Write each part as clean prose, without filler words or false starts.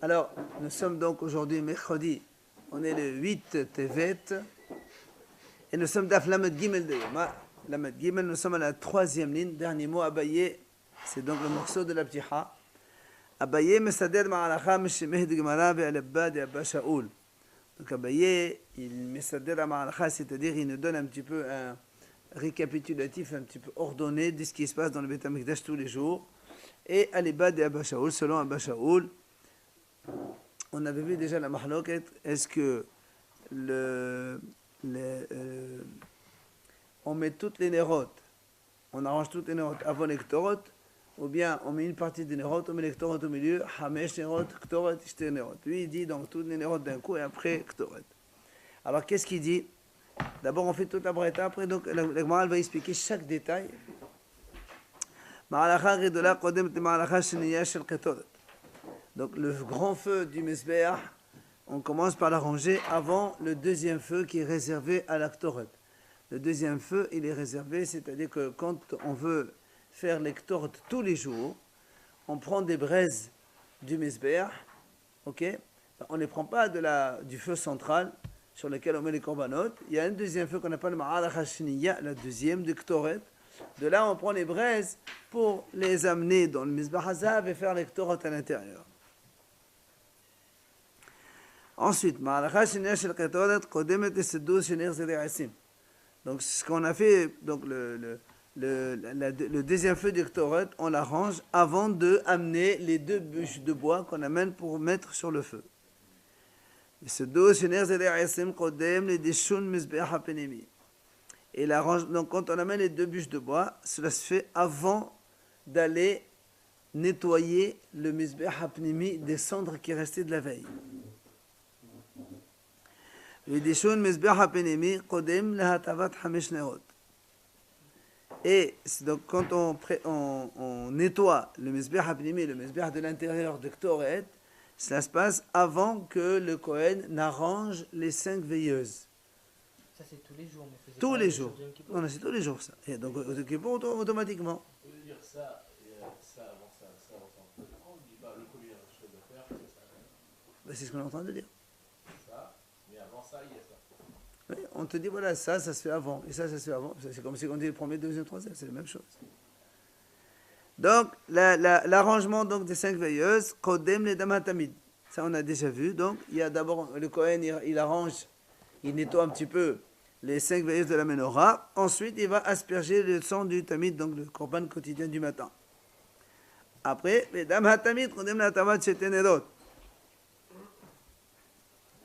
Alors, nous sommes donc aujourd'hui mercredi, on est le 8 Tevet, et nous sommes d'Af Lamed Gimel de Yoma. Lamed Gimel, nous sommes à la troisième ligne, dernier mot, Abaye, c'est donc le morceau de la Ptiha. Abaye mesader ma'alacha meshemeh de Gemara ve'alabba de Abba Shaoul. Donc Abaye, il mesader ma'alacha, c'est-à-dire il nous donne un petit peu un récapitulatif, un petit peu ordonné de ce qui se passe dans le Beth HaMikdash tous les jours. Et Alibba de Abba Shaoul, selon Abba Shaoul, on avait vu déjà la mahloket, est-ce que on met toutes les nérotes, on arrange toutes les nérotes avant les ktorotes, ou bien on met une partie des nérotes, on met les ktorotes au milieu, hamesh nérotes, ktoret, ishte nérotes. Lui il dit donc toutes les nérotes d'un coup et après ktoret. Alors qu'est-ce qu'il dit? D'abord on fait toute la braïta, après donc la Gemara va expliquer chaque détail. Ma'alacha ridola kodem te ma'alacha sheniya shel ktoret. Donc le grand feu du Mesbéach, on commence par l'arranger avant le deuxième feu qui est réservé à la Ktoret. Le deuxième feu, il est réservé, c'est-à-dire que quand on veut faire les Ktoret tous les jours, on prend des braises du Mesbéach, ok? On ne les prend pas du feu central sur lequel on met les korbanot. Il y a un deuxième feu qu'on appelle Ma'alach HaSheniya, la deuxième de Ktoret. De là, on prend les braises pour les amener dans le Mizbah Hazav et faire les Ktoret à l'intérieur. Ensuite, donc ce qu'on a fait, donc le deuxième feu du Ktoret, on l'arrange avant de amener les deux bûches de bois qu'on amène pour mettre sur le feu. Et donc quand on amène les deux bûches de bois, cela se fait avant d'aller nettoyer le Mizbeach HaPnimi des cendres qui restaient de la veille. Et donc quand on nettoie le Mizbeach HaPnimi, le Mizbeach de l'intérieur de Ktoret, cela se passe avant que le Kohen n'arrange les 5 veilleuses. Ça c'est tous les jours, mais tous les jours. Non, c'est tous les jours ça. Et donc automatiquement. Vous voulez dire ça, ça avant ça, ça avant ça. On dit bah le premier chose à faire, c'est ça. C'est ce qu'on est en train de dire. Ça, mais avant ça, il y a ça. Oui, on te dit voilà, ça se fait avant, et ça se fait avant. C'est comme si on dit le premier, deuxième, troisième, c'est la même chose. Donc, l'arrangement donc, des 5 veilleuses, Kodem le Damatamid. Ça, on a déjà vu. Donc, il y a d'abord le Kohen, il arrange, il nettoie un petit peu les 5 veilleuses de la menorah. Ensuite, il va asperger le sang du Tamid, donc le korban quotidien du matin. Après, le Damatamid, Kodem la Tamad Shetenerot.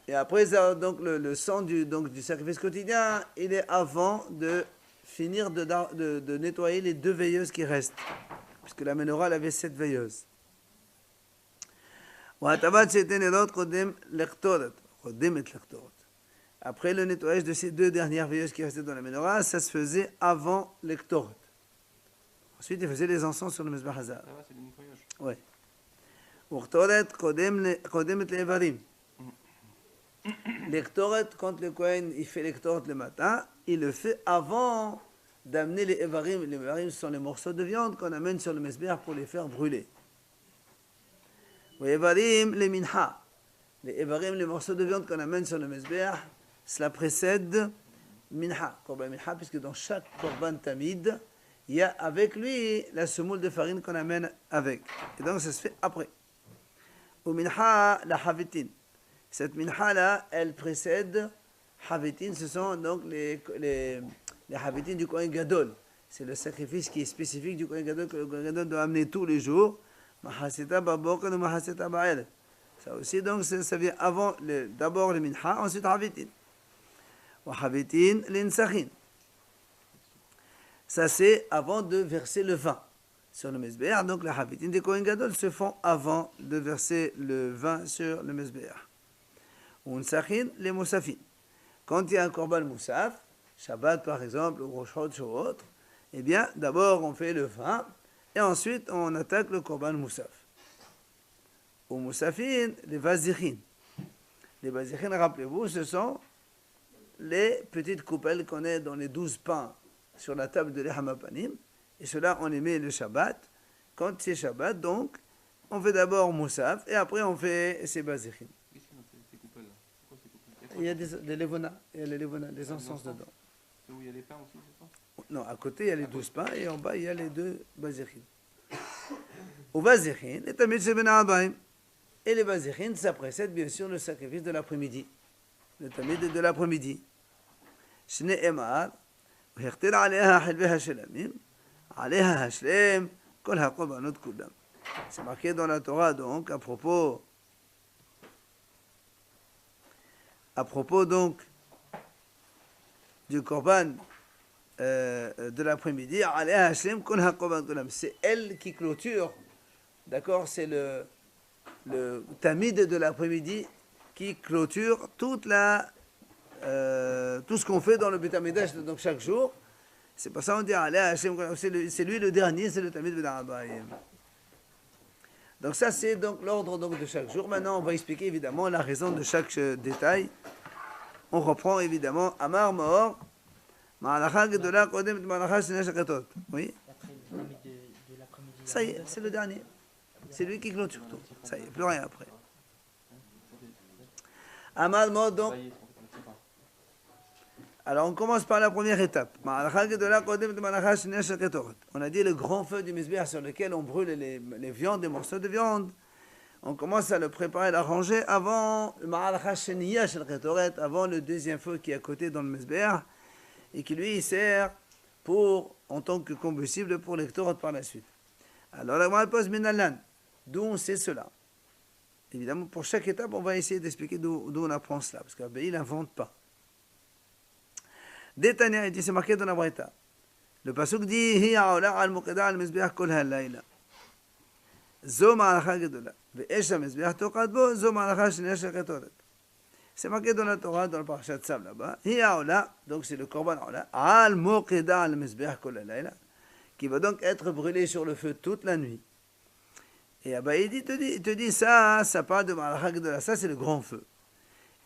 Et après, donc, le sang du sacrifice quotidien, il est avant de finir de nettoyer les 2 veilleuses qui restent. Puisque la menorah, elle avait 7 veilleuses. Après le nettoyage de ces 2 dernières veilleuses qui restaient dans la menorah, ça se faisait avant l'ektoret. Ensuite, il faisait les encens sur le Mizbah Hazav. Ah ouais, c'est le nettoyage. Oui. L'ektoret, quand le Kohen il fait l'ektoret le matin, il le fait avant d'amener les évarim. Les évarim sont les morceaux de viande qu'on amène sur le mesbéach pour les faire brûler. Les évarim, les minha. Les évarim, les morceaux de viande qu'on amène sur le mesbéach, cela précède minha, korban minha, puisque dans chaque korban tamid, il y a avec lui la semoule de farine qu'on amène avec. Et donc ça se fait après. Ou minha, la havitin. Cette minha là, elle précède havitin, ce sont donc les havitin du Kohen Gadol. C'est le sacrifice qui est spécifique du Kohen Gadol, que le Kohen Gadol doit amener tous les jours. Mahaseta babokar ou mahaseta ba'el. Ça aussi, donc, ça vient avant, d'abord le minha, ensuite havitin. Ou havitin l'insachin. Ça, c'est avant de verser le vin sur le mesbéach. Donc, les havitin du Kohen Gadol se font avant de verser le vin sur le mesbéach. Ou insachin, les moussafin. Quand il y a un korban moussaf, Shabbat par exemple, ou Rosh Chodesh ou autre, eh bien, d'abord on fait le vin, et ensuite on attaque le korban moussaf. Ou moussafin, les vazichin. Les vazichin, rappelez-vous, ce sont les petites coupelles qu'on a dans les 12 pains sur la table de l'Ehamapanim, et cela on les met le Shabbat. Quand c'est Shabbat, donc, On fait d'abord Moussaf et après on fait ses Bazéchim. Qu'est-ce qu'il y a dans ces coupelles là? C'est quoi ces coupelles? Il y a des Levona, il y a les Levona, des encens dedans. C'est où il y a les pains aussi, c'est ça? Non, à côté il y a les 12 pains et en bas il y a les 2 Bazéchim. Au Bazéchim, les Tamid Sheben Abaim. Et les Bazéchim, ça précède bien sûr le sacrifice de l'après-midi. Le Tamid de l'après-midi. Shne Emar, V'hechtir Aleha Helve Hashelamim, Aleha Hashlem, Kol HaKorbanot Kulam. C'est marqué dans la Torah donc à propos donc du Korban de l'après-midi, Aleha Hashlem, Kol HaKorbanot Kulam. C'est elle qui clôture, d'accord, c'est le tamid de l'après-midi qui clôture tout ce qu'on fait dans le Beit HaMikdash donc chaque jour. C'est pour ça qu'on dit c'est lui le dernier, c'est le tamid Ben Abayim. Donc ça c'est donc l'ordre donc de chaque jour. Maintenant on va expliquer évidemment la raison de chaque détail. On reprend évidemment Amar Maor Ma'alacha Gedola Kodem Ma'alacha Shene Shakatot. Oui. Après le tamid de l'après-midi. Ça y est, c'est le dernier. C'est lui qui clôture tout. Ça y est, plus rien après. Amar Maor donc. Alors on commence par la première étape. On a dit le grand feu du Mizbeach sur lequel on brûle les viandes, les morceaux de viande. On commence à le préparer, l'arranger avant le deuxième feu qui est à côté dans le Mizbeach et qui lui sert en tant que combustible pour les Torah par la suite. Alors la Gemara pose Minalan, d'où on sait cela. Évidemment, pour chaque étape, on va essayer d'expliquer d'où on apprend cela, parce qu'Abbaï n'invente pas. Détania, c'est marqué dans la Braïta. Le pasuk dit Hi ha'olah al muqida al mizbeach kol ha'layla. Zo ma'alacha gedola. Ve'esh ha'mizbeach tokad bo, zo ma'alacha shnei sheketoret. C'est marqué dans la Torah, dans le parashat Tzav là-bas. Hi ha'olah, donc c'est le korban ha'olah, al muqida al mizbeach kol ha'layla, qui va donc être brûlé sur le feu toute la nuit. Et Abaye te dit ça parle de ma'alacha gedola, ça c'est le grand feu.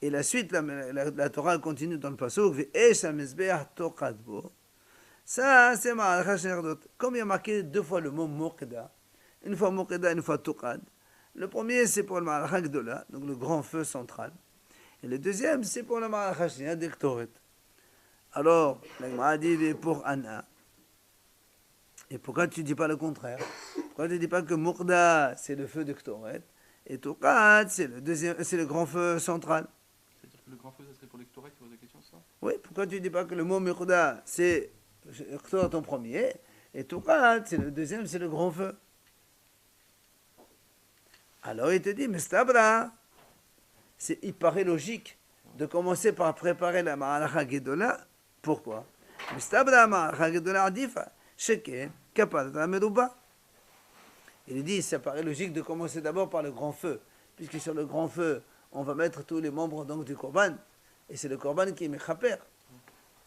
Et la suite, la Torah continue dans le pasuk, Ve'esh ha'mizbeach tokad bo. Ça, c'est ma'alacha shnei. Comme il y a marqué 2 fois le mot muqida, une fois muqida, une fois tokad. Le premier, c'est pour le ma'alacha gedola, donc le grand feu central. Et le deuxième, c'est pour le ma'alacha shnei d'Ektoret. Alors, la Gemara dit pour Anna. Et pourquoi tu ne dis pas le contraire? Pourquoi tu ne dis pas que muqda, c'est le feu d'Ektoret, et tokad, c'est le grand feu central? Le grand feu, ça serait pour l'Ektoret, tu poses la question, ça? Oui, pourquoi tu ne dis pas que le mot Murda, c'est ton premier, et Toukat, c'est le deuxième, c'est le grand feu? Alors il te dit, mais Stabra, il paraît logique de commencer par préparer la Ma'alacha Gedola. Pourquoi? Mais Stabra Ma'alacha Gedola Adifa, Sheke, Kapalata Meruba. Il dit, ça paraît logique de commencer d'abord par le grand feu, puisque sur le grand feu, on va mettre tous les membres donc, du Korban, et c'est le Korban qui est Mechaper.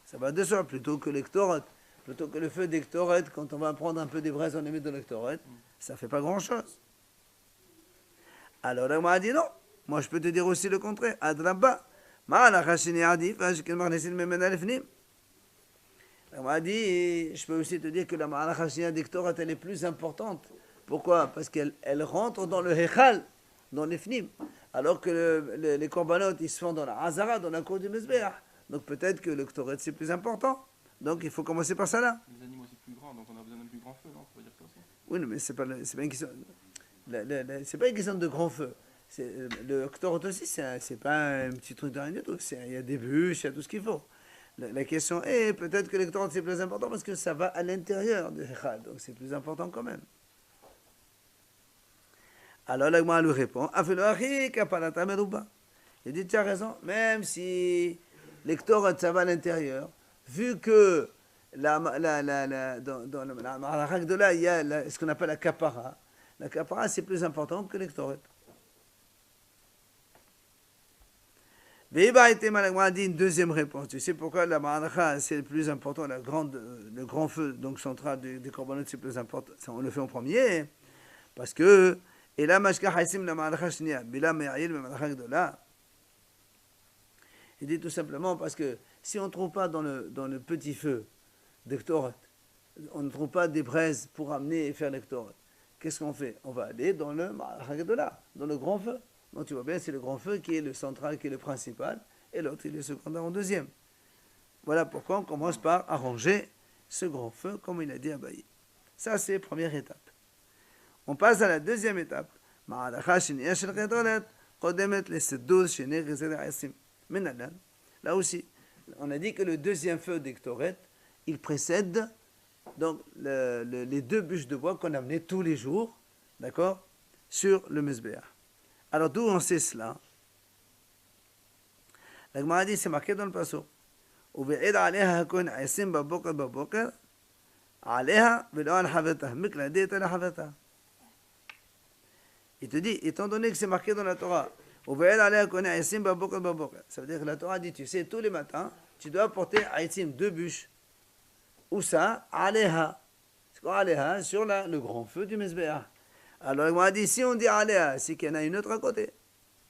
Ça va de soi, plutôt que l'Ektoret, plutôt que le feu d'Ektoret, quand on va prendre un peu des braises, on les met dans l'Ektoret, ça ne fait pas grand-chose. Alors, on m'a dit non, moi je peux te dire aussi le contraire. Adraba, ma'alacha sheni adif, ashkel marnesin memena lefnim. On m'a dit, je peux aussi te dire que la ma'alacha sheni d'Ektoret, elle est plus importante. Pourquoi? Parce qu'elle rentre dans le Hechal, dans les fnim. Alors que les corbanotes, ils se font dans la Hazara, dans la cour du Mizbeach. Donc peut-être que le Ktoret, c'est plus important. Donc il faut commencer par ça là. Les animaux, c'est plus grand, donc on a besoin d'un plus grand feu, non? On peut dire ça aussi. Oui, mais c'est pas une question. C'est pas une question de grand feu. Le Ktoret aussi, c'est pas un petit truc de rien du tout. Il y a des bûches, il y a tout ce qu'il faut. La question est, peut-être que le Ktoret, c'est plus important parce que ça va à l'intérieur du Hechal. Donc c'est plus important quand même. Alors la Gemara lui répond, il dit, tu as raison, même si l'Ektoret, ça va à l'intérieur, vu que dans la Ma'alacha Gedola, il y a ce qu'on appelle la Kapara. La Kapara, c'est plus important que l'Ektoret. Veiba était malagma dit une deuxième réponse. Tu sais pourquoi la Ma'alacha, c'est le plus important, le grand feu donc central des corbanotes, c'est plus important. Ça, on le fait en premier, parce que et là, il dit tout simplement parce que si on ne trouve pas dans le petit feu d'Ektoret, on ne trouve pas des braises pour amener et faire l'Ektoret. qu'est-ce qu'on fait? On va aller dans le Ma'al dans le grand feu. Donc tu vois bien, c'est le grand feu qui est le central, qui est le principal, et l'autre, il est secondaire en deuxième. Voilà pourquoi on commence par arranger ce grand feu, comme il a dit Abaye. Ça, c'est la première étape. On passe à la deuxième étape. Là aussi, on a dit que le deuxième feu d'Ektoret, il précède donc les deux bûches de bois qu'on amenait tous les jours, d'accord, sur le Mizbeach. Alors d'où on sait cela? La Gemara dit, c'est marqué dans le pasuk. ובעד עליה הכהן עשים בבוקר עליה ולא על חבטה מקלדת על חבטה. Il te dit, étant donné que c'est marqué dans la Torah, ובעד עליה הכהן עשים בבוקר, ça veut dire que la Torah dit, tu sais, tous les matins, tu dois porter עיצים, deux bûches. Où ça? עליה. C'est quoi עליה? Sur le grand feu du Mizbeach. Alors il m'a dit, si on dit עליה, c'est qu'il y en a une autre à côté.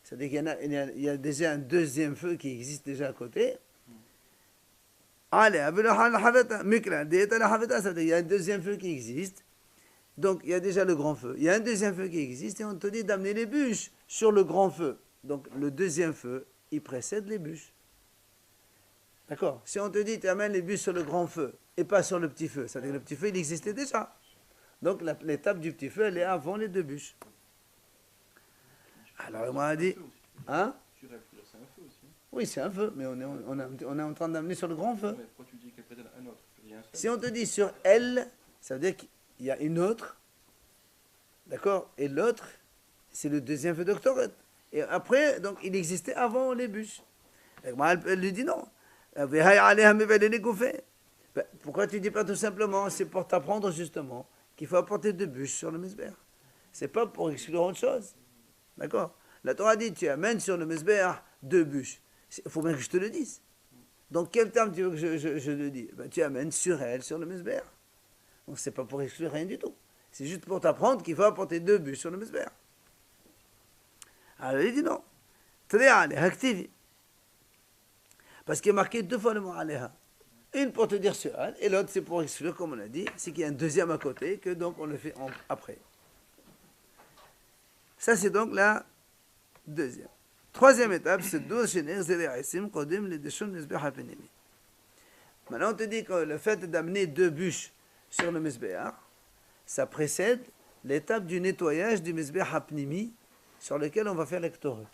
C'est-à-dire qu'il y a déjà un deuxième feu qui existe déjà à côté. Il y a un deuxième feu qui existe. Donc il y a déjà le grand feu. Il y a un deuxième feu qui existe et on te dit d'amener les bûches sur le grand feu. Donc le deuxième feu, il précède les bûches. D'accord? Si on te dit tu amènes les bûches sur le grand feu et pas sur le petit feu, c'est-à-dire que le petit feu il existait déjà. Donc l'étape du petit feu elle est avant les deux bûches. Alors il m'a dit, hein? C'est un feu aussi. Oui, c'est un feu, mais on est en train d'amener sur le grand feu. Mais pourquoi tu dis qu'elle précède un autre? Il y a un seul. Si on te dit sur elle, ça veut dire qu'il y a une autre, d'accord? Et l'autre, c'est le deuxième feu d'Octoret. Et après, donc, il existait avant les bûches. Elle lui dit non. Pourquoi tu dis pas tout simplement? C'est pour t'apprendre justement qu'il faut apporter deux bûches sur le Mizbeach. C'est pas pour exclure autre chose. D'accord? La Torah dit, tu amènes sur le Mizbeach deux bûches. Il faut bien que je te le dise. Donc, quel terme tu veux que je le dise? Ben, tu amènes sur elle, sur le Mizbeach. Donc, c'est pas pour exclure rien du tout. C'est juste pour t'apprendre qu'il faut apporter deux bûches sur le Mizbeach. Alors, il dit non. Active. Parce qu'il est marqué deux fois le mot Aléha. Une pour te dire sur elle, et l'autre c'est pour exclure, comme on a dit, c'est qu'il y a un deuxième à côté, que donc on le fait après. Ça, c'est donc la deuxième. Troisième étape, c'est maintenant on te dit que le fait d'amener deux bûches sur le Mizbeach, ça précède l'étape du nettoyage du Mizbeach Hapnimi sur lequel on va faire l'Ektoret.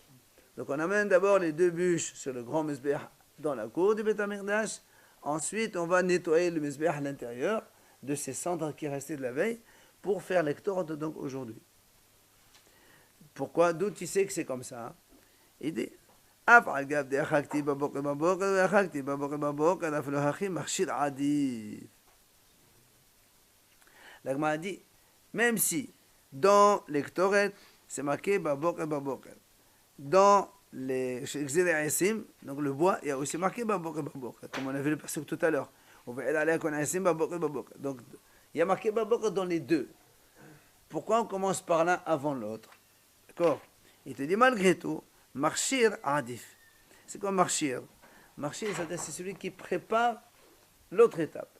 Donc on amène d'abord les deux bûches sur le grand Mizbeach dans la cour du Beth Amikdash. Ensuite, on va nettoyer le Mizbeach à l'intérieur de ces cendres qui restaient de la veille pour faire l'Ektoret donc aujourd'hui. Pourquoi? D'où tu sais que c'est comme ça? Il dit la Gemara dit même si dans l'Ektoret c'est marqué baboker, dans les donc le bois il y a aussi marqué baboker, comme on a vu le passage tout à l'heure. Donc il y a marqué baboker dans les deux. Pourquoi on commence par l'un avant l'autre? D'accord? Il te dit malgré tout marchir adif. C'est quoi marchir? Marchir, c'est celui qui prépare l'autre étape.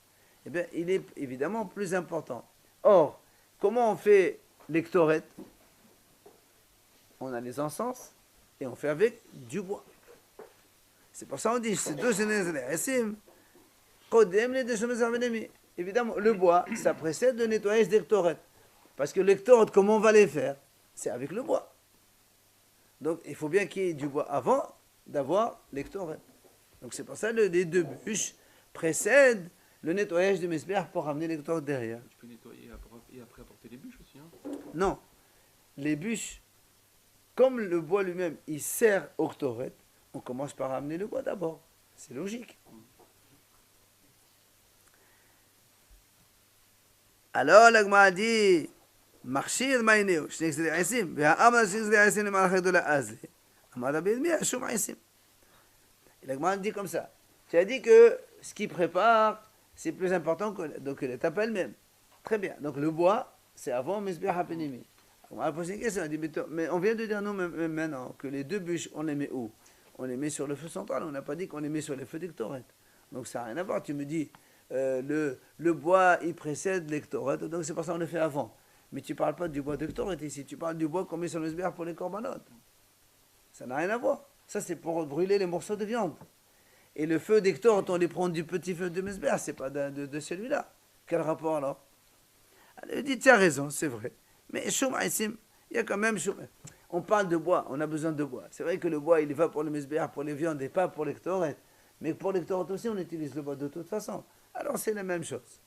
Eh bien, il est évidemment plus important. Or, comment on fait l'Ektoret? On a les encens et on fait avec du bois. C'est pour ça qu'on dit c'est deux générations. Évidemment, le bois, ça précède le nettoyage d'Ektoret. Parce que l'Ektoret, comment on va les faire? C'est avec le bois. Donc, il faut bien qu'il y ait du bois avant d'avoir l'Ektoret. Donc, c'est pour ça que les deux bûches précèdent le nettoyage du Mizbeach pour ramener l'Ektoret derrière. Tu peux nettoyer et après apporter les bûches aussi, hein? Non. Les bûches, comme le bois lui-même, il sert au Ektoret, on commence par ramener le bois d'abord. C'est logique. Alors, la Gemara dit מכשיר מעינהו, שני גזרי עשים, והאמר שני גזרי עשים למערך גדולה אז. אמר רבי ירמיה, שום עשים. La Gemara dit comme ça. Tu as dit que ce qui prépare, c'est plus important que l'étape elle-même. Très bien. Donc le bois, c'est avant Mizbeach HaPnimi. On m'a posé une question, on a dit, mais on vient de dire nous maintenant que les deux bûches, on les met où? On les met sur le feu central, on n'a pas dit qu'on les met sur les feux d'Ektoret. Donc ça n'a rien à voir. Tu me dis, le bois, il précède l'Ektoret, donc c'est pour ça qu'on le fait avant. Mais tu ne parles pas du bois de Ktoret ici, tu parles du bois qu'on met sur le Mizbeach pour les corbanotes. Ça n'a rien à voir. Ça, c'est pour brûler les morceaux de viande. Et le feu des Ktoret, on les prend du petit feu de Mizbeach, ce n'est pas de celui-là. Quel rapport alors? Elle dit, tu as raison, c'est vrai. Mais Shum Aïsim, il y a quand même Shum. On parle de bois, on a besoin de bois. C'est vrai que le bois, il va pour le Mizbeach, pour les viandes et pas pour les Ktoret. Mais pour les Ktoret aussi, on utilise le bois de toute façon. Alors c'est la même chose.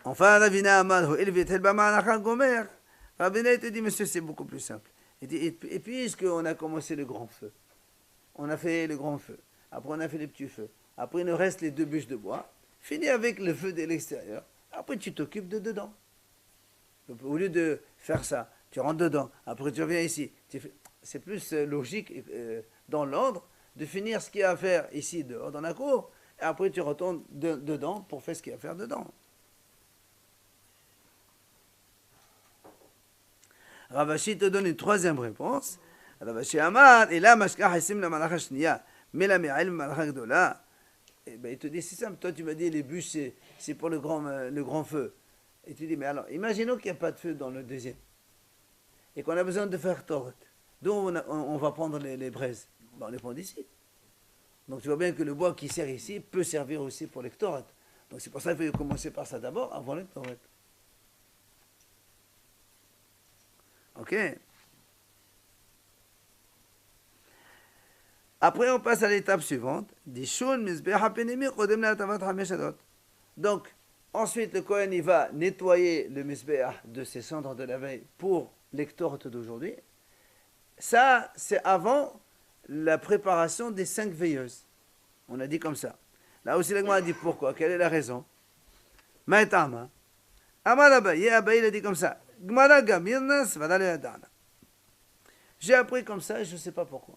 Enfin, Ravina Amal, élevé tel Baman Gomer. Ravina te dit, monsieur, c'est beaucoup plus simple. Il dit, et puisqu'on a commencé le grand feu, on a fait le grand feu, après on a fait les petits feux, après il nous reste les 2 bûches de bois, finis avec le feu de l'extérieur, après tu t'occupes de dedans. Donc, au lieu de faire ça, tu rentres dedans, après tu reviens ici. C'est plus logique dans l'ordre de finir ce qu'il y a à faire ici dehors dans la cour, et après tu retournes dedans pour faire ce qu'il y a à faire dedans. Ravashi te donne une troisième réponse. Ravashi Amar, et là, Mashkah Hasim la Malacha Shniya, mais la Me'ail Malacha Gdola. Et ben, il te dit, c'est simple, toi tu m'as dit les bûches c'est pour le grand feu. Et tu dis, mais alors, imaginons qu'il n'y a pas de feu dans le deuxième, et qu'on a besoin de faire Torah. D'où on va prendre les braises? Ben, on les prend d'ici. Donc tu vois bien que le bois qui sert ici peut servir aussi pour les Torah. Donc c'est pour ça qu'il faut commencer par ça d'abord, avant les Torah. Ok. Après, on passe à l'étape suivante. Donc, ensuite, le Kohen, il va nettoyer le Mizbeach de ses cendres de la veille pour les Ktoret d'aujourd'hui. Ça, c'est avant la préparation des 5 veilleuses. On a dit comme ça. Là aussi, l'Agma a dit pourquoi. Quelle est la raison? Maïtama. Amar Abaye, Abaye, il a dit comme ça. J'ai appris comme ça et je ne sais pas pourquoi.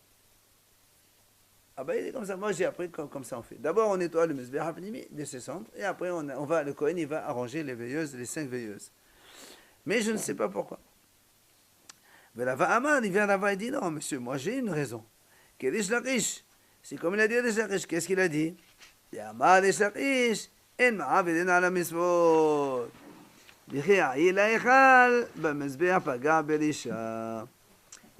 Abaye, il est comme ça. Moi, j'ai appris comme ça on fait. D'abord, on nettoie le Mizbeach de ses cendres et après, le Kohen, il va arranger les veilleuses, les 5 veilleuses. Mais je ne sais pas pourquoi. Mais là-bas, Amar, il vient là-bas et dit non, monsieur, moi j'ai une raison. Kedish Lakish. C'est comme il a dit à Lakish. Qu'est-ce qu'il a dit? Amar Lakish, en ma'avidin ala misvot. Il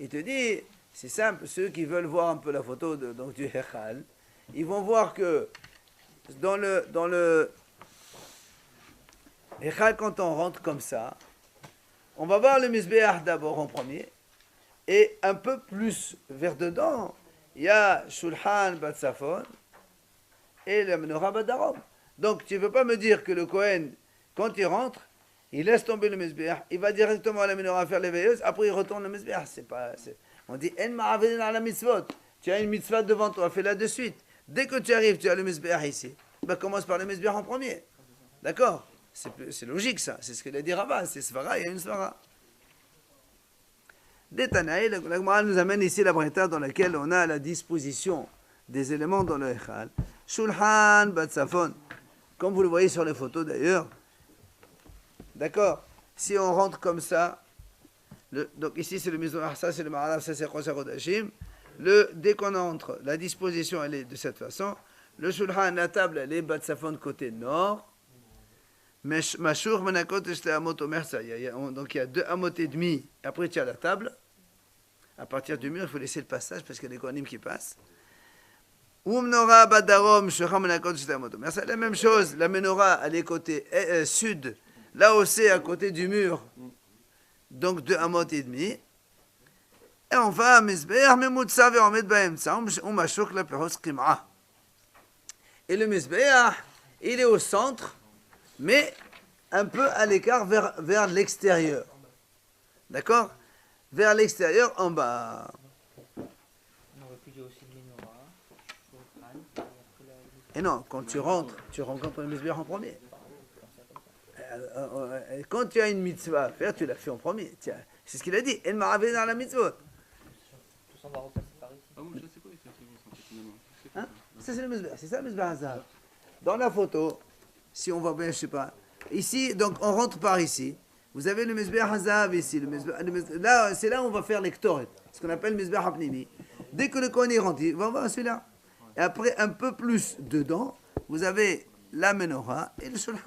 te dit, c'est simple, ceux qui veulent voir un peu la photo du Hechal, ils vont voir que dans le Hechal, quand on rentre comme ça, on va voir le Mizbeach d'abord en premier, et un peu plus vers dedans, il y a Shulchan Batsafon et la Menorah Badarom. Donc tu ne veux pas me dire que le Kohen, quand il rentre, il laisse tomber le Mizbeach, il va directement à la Menorah faire les veilleuses, après il retourne le Mizbeach. On dit, En ma'avidin ala mitzvot. Tu as une mitzvah devant toi, fais-la de suite. Dès que tu arrives, tu as le Mizbeach ici. Ben, commence par le Mizbeach en premier. D'accord? C'est logique ça, c'est ce que l'a dit Rabbah, c'est Svara, il y a une Svara. Détanaï, la Gemara nous amène ici la breta dans laquelle on a à la disposition des éléments dans le Echal. Shulchan Batsafon, comme vous le voyez sur les photos d'ailleurs. D'accord? Si on rentre comme ça, donc ici c'est le Mizbeach, ça c'est le Ma'alav, ça c'est Chosa Rodashim. Dès qu'on entre, la disposition elle est de cette façon. Le Shulchan, la table, elle est Batsafon côté nord. Mashour Menakot et Amot Omer, donc il y a 2 amot et demi, après tu as la table. À partir du mur, il faut laisser le passage parce qu'il y a des Kohanim qui passent. Umnora Badarom, Shecham Menakot et Amot Omer, c'est la même chose. La menorah, elle est côté sud, là aussi à côté du mur, donc 2 amot et demi. Et enfin, Mizbeach Memutsa ve'omed ba'emtsa, Umashuk la Peros Qim'a. Et le Mizbeach, il est au centre, mais un peu à l'écart vers l'extérieur. D'accord? Vers l'extérieur, en bas. On aurait pu dire aussi le Menorah, Shulchan, Et non, quand tu rencontres le Mizbeach en premier. Quand tu as une mitzvah à faire, tu la fais en premier. Tiens, c'est ce qu'il a dit. El ma'aveh dans la mitzvah. Tout ça, on va repasser par ici. Ah bon, je sais quoi, il fait finalement. Hein? Ça, c'est le Mizbeach. C'est ça le Mizbeach Hazav. Dans la photo, si on voit bien, je sais pas. Ici, donc on rentre par ici. Vous avez le Mizbeach Hazav ici. Là, c'est là où on va faire les Ktoret, ce qu'on appelle le Mizbeach Hapnimi. Dès que le Kohen est rentré, on va voir celui-là. Et après, un peu plus dedans, vous avez la menorah et le shulchan.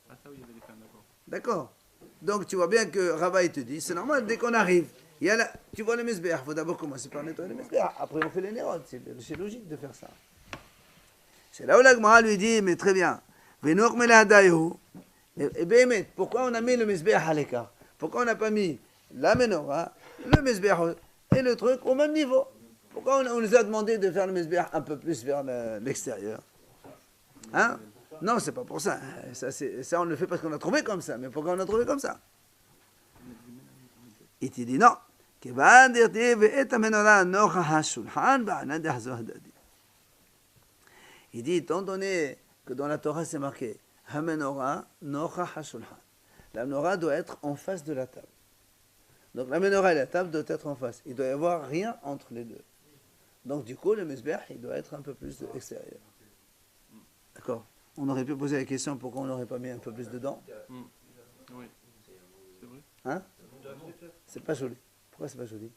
Ah, ça, oui, il y avait des femmes, d'accord. D'accord. Donc tu vois bien que Rava il te dit, c'est normal, dès qu'on arrive, il y a tu vois le Mizbeach, il faut d'abord commencer par nettoyer le Mizbeach, après on fait les nérodes, c'est logique de faire ça. C'est là où la Gemara lui dit, mais très bien, Venoch melahadayu, et Béhémet, pourquoi on a mis le Mizbeach à l'écart? Pourquoi on n'a pas mis la menorah, le Mizbeach et le truc au même niveau? Pourquoi on nous a demandé de faire le Mizbeach un peu plus vers l'extérieur? Hein? Non, c'est pas pour ça. Ça, on le fait parce qu'on a trouvé comme ça. Mais pourquoi on a trouvé comme ça? Il te dit non. Il dit, étant donné que dans la Torah c'est marqué Hamenorah Nocha HaShulchan, la menorah doit être en face de la table. Donc la menorah et la table doivent être en face. Il doit y avoir rien entre les deux. Donc du coup, le Mizbeach, il doit être un peu plus extérieur. D'accord? On aurait pu poser la question pourquoi on n'aurait pas mis un peu plus dedans. Oui, c'est vrai. Hein? C'est pas joli. Pourquoi c'est pas joli?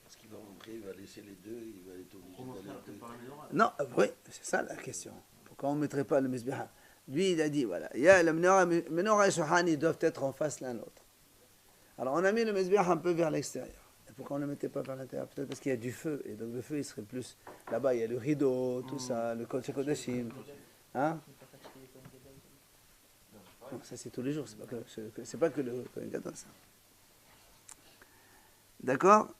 Parce qu'il va rentrer, il va laisser les deux, il va être obligé d'aller deux. Non, oui, c'est ça la question. Pourquoi on ne mettrait pas le Mizbeach? Lui, il a dit, voilà, il y a le menorah et le shulchan, ils doivent être en face l'un l'autre. Alors on a mis le Mizbeach un peu vers l'extérieur. Pourquoi on ne le mettait pas vers l'intérieur? Peut-être parce qu'il y a du feu, et donc le feu il serait plus... Là-bas il y a le rideau, tout ça, le Kodesh Kodashim. Hein? Non, ça c'est tous les jours, c'est pas que le Kohen Gadol, ça. D'accord?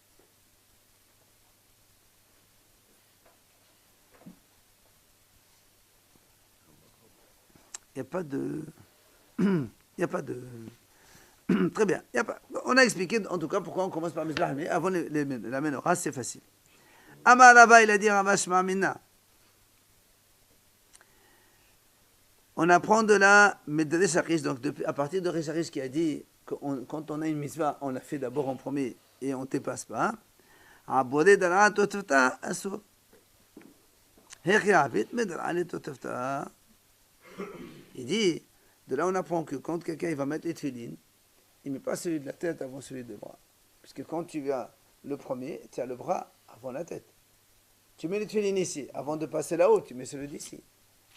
Il n'y a pas de... Il n'y a pas de... Très bien. On a expliqué en tout cas pourquoi on commence par Mizbeach, mais avant la menorah, c'est facile. Amar Rava, il a dit Rava Shema Minna. On apprend de là, de Resh Lakish, donc à partir de Resh Lakish qui a dit que quand on a une mitzvah, on la fait d'abord en premier et on ne dépasse pas. Abodé dara totefta asur. Hechiavit medrali totefta. Il dit, de là on apprend que quand quelqu'un il va mettre les tefillin, il ne met pas celui de la tête avant celui des bras. Parce que quand tu viens le premier, tu as le bras avant la tête. Tu mets les tefillin ici, avant de passer là-haut, tu mets celui d'ici.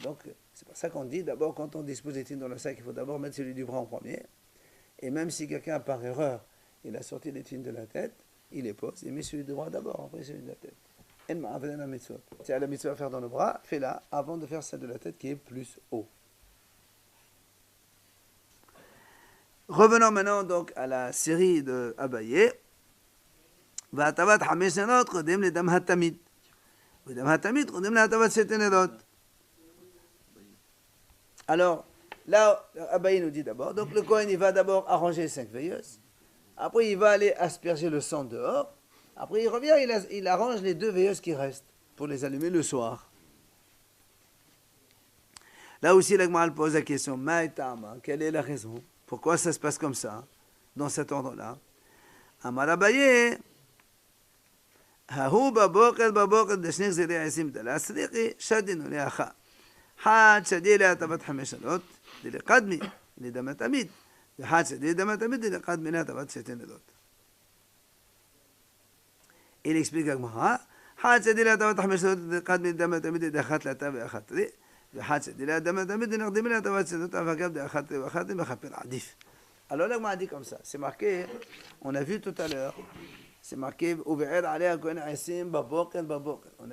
Donc, c'est pour ça qu'on dit, d'abord, quand on dispose les tefillin dans le sac, il faut d'abord mettre celui du bras en premier. Et même si quelqu'un, par erreur, il a sorti les tefillin de la tête, il les pose, il met celui du bras d'abord, après celui de la tête. Tu as la mitzvah à faire dans le bras, fais-la avant de faire celle de la tête qui est plus haut. Revenons maintenant donc à la série de Abaye. והטבת 5 נרות קודם לדם התמיד. ודם התמיד קודם להטבת 7 נרות. Alors, là, Abaye nous dit d'abord, donc le Kohen il va d'abord arranger les 5 veilleuses. Après, il va aller asperger le sang dehors. Après, il revient, il arrange les 2 veilleuses qui restent pour les allumer le soir. Là aussi, la Gemara pose la question, Maïtama, quelle est la raison? Pourquoi ça se passe comme ça, dans cet ordre-là? Amar Abaye, Hahu baboker deshnek zeri aisim dalasriqi shadinu leacha. Had shadi leatabat 5 נרות, דלקדמי לדם התמיד, ואחד shadi לדם התמיד דלקדמי להטבת 7 נרות. Il explique à Gemara, had shadi leatabat 5 נרות, דלקדמי לדם התמיד דאחת לאתה ואחת רי, ואחד shadi leדם התמיד דנקדמי להטבת 7 נרות, ואגב דאחת רי ואחת רי מכפר עדיף. Alors là, Gemara dit comme ça, c'est marqué, on a vu tout à l'heure, c'est marqué on a